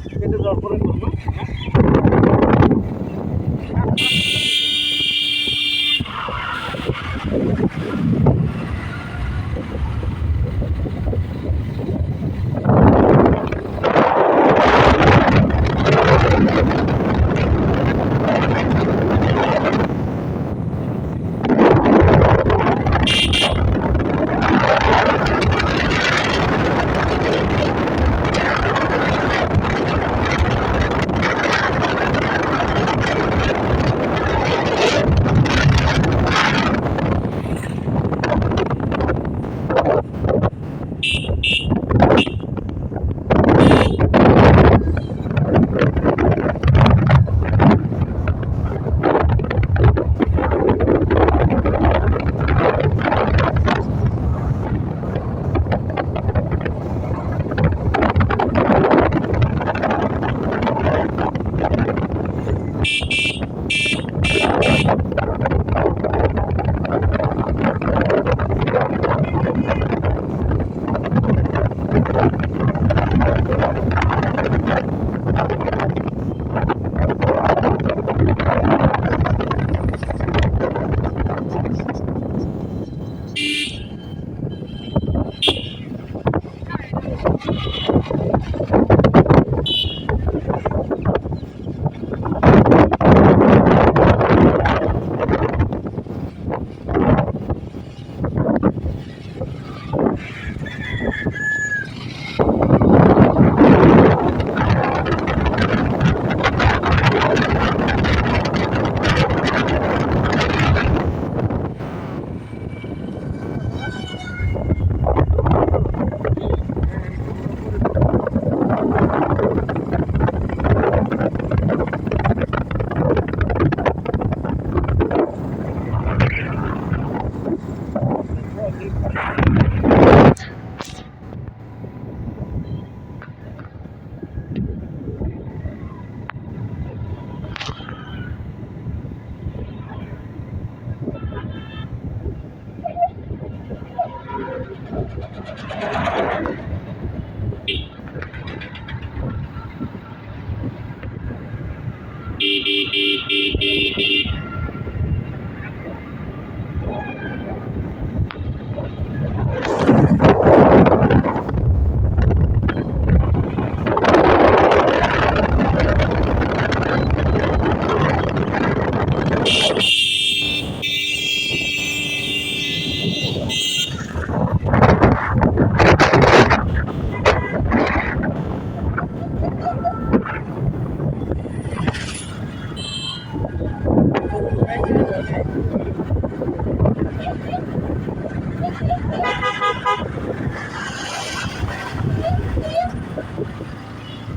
কেটে যাওয়ার পরে করবো।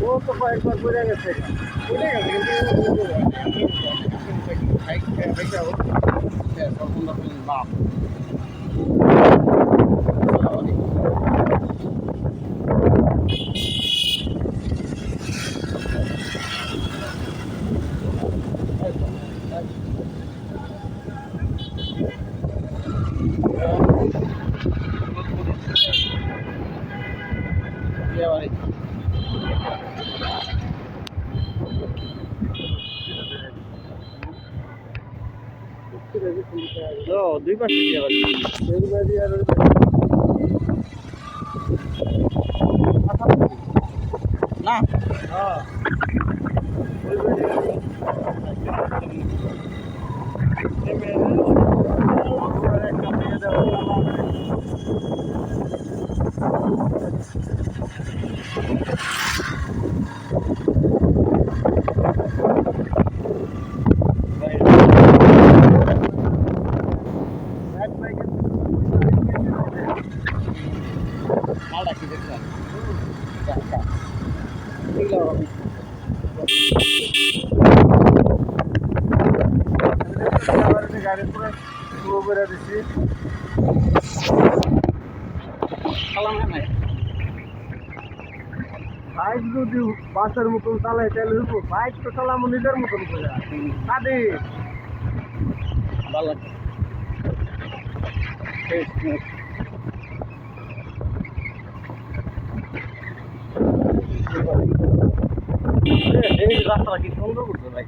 ও তো কয়েকবার পড়ে গেছে, পড়ে গেছে কিন্তু বাপ দুই পাশে না গাড়ি পুরো শুরু করে দিচ্ছি। বাইক যদি বাসের মতন চালাই তাহলে বাইক তো চালামো নিজের মতন করে কাঁদে ভালো লাগে। এই রাস্তাটা কি সুন্দর করছে ভাই।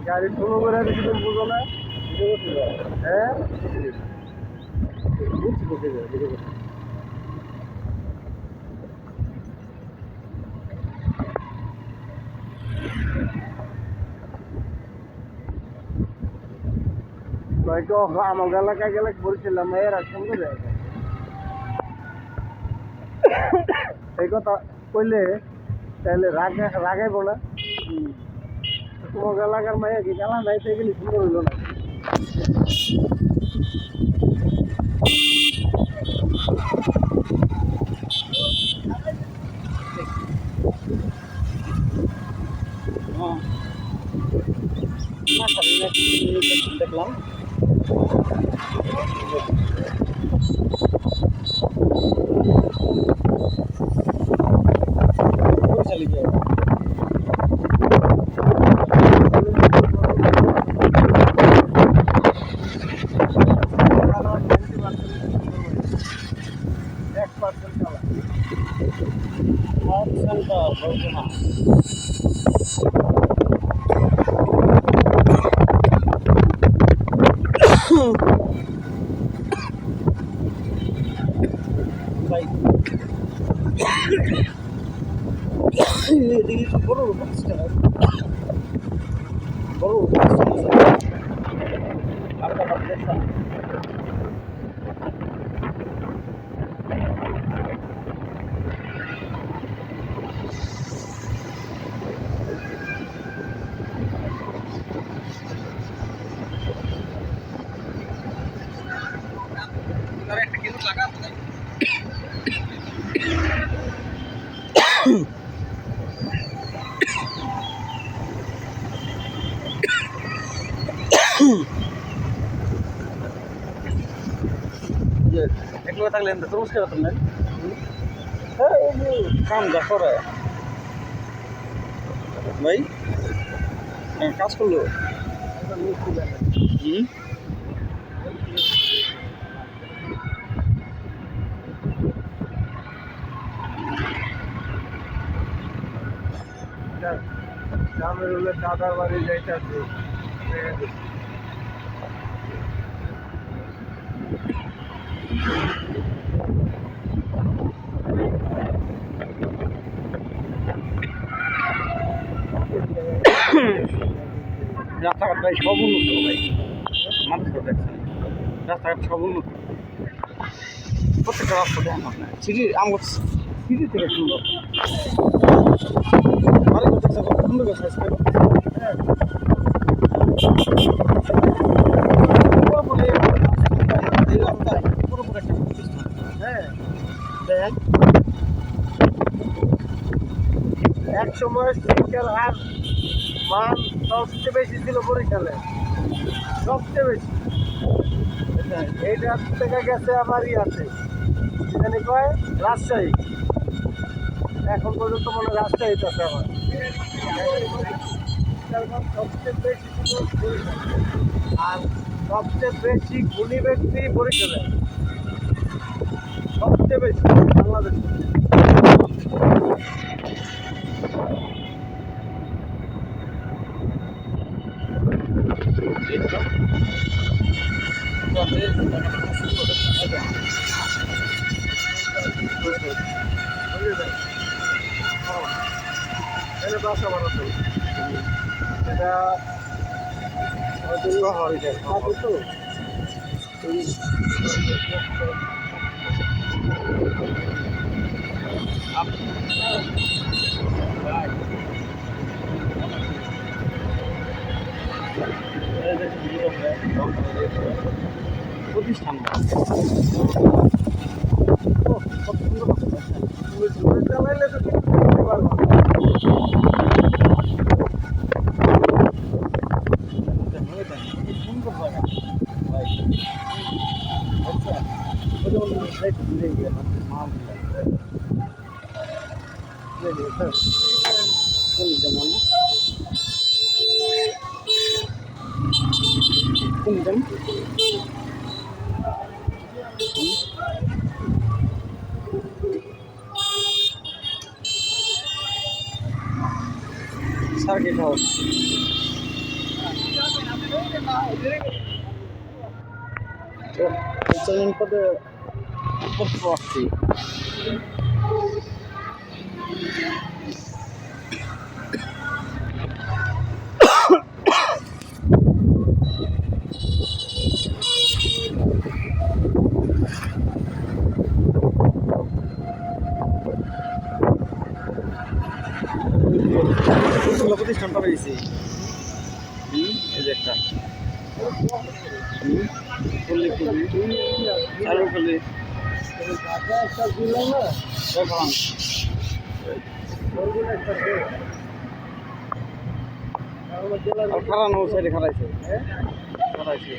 গাড়ি শুরু করে কিছু বুঝো না। হ্যাঁ হয়তো আমার এলাকায় গেলে বলছিলাম এরা সুন্দর জায়গা। এই কথা কইলে তাহলে রাগাইব না। তোমার এলাকার মাইয়া কি গেলা নাই তাই গেলে সুন্দর হইল না। দেখলাম বড় একটা কিন্তু লাগা একলো থাকলে তরমুজ খেয়ে পারতাম না। কাম যা করে ভাই কাজ করলো। গ্রামের হলে দাদার বাড়ি যাইতেছে রাস্তাঘাট ভাই সব উন্নত ভাই মানুষ দেখছেন রাস্তাঘাট সব উন্নত প্রত্যেকটা রাস্তা দেন আপনার সিটি আমার সিটি থেকে সুন্দর সুন্দর পুরোপুরি সময় শিক্ষার হার মান সবচেয়ে বেশি ছিল বরিশালে, সবচেয়ে বেশি। এইটার থেকে গেছে আমার ইয়াতে, এখানে কয় রাজশাহী, এখন পর্যন্ত মনে হয় রাজশাহীতে আছে আমার। সবচেয়ে বেশি ছিল বরিশালে, আর সবচেয়ে বেশি গুণী ব্যক্তি বরিশালে, সবচেয়ে বেশি বাংলাদেশে। এটা বাসা বানাতো, এটা তো প্রতিষ্ঠান চালাইলে তো কিছু করতে পারবো না। সুন্দর জায়গা ভাই। আচ্ছা ওটা বলুন সাইড ঘুরে গিয়ে মা যেমন কোনজন সার্কিট হাউস চেয়ারম্যান পদে পত্র আসছি। প্রতিষ্ঠানটা পেয়েছি এই যে একটা খারানো সাইডে খারাইছে খারাইছে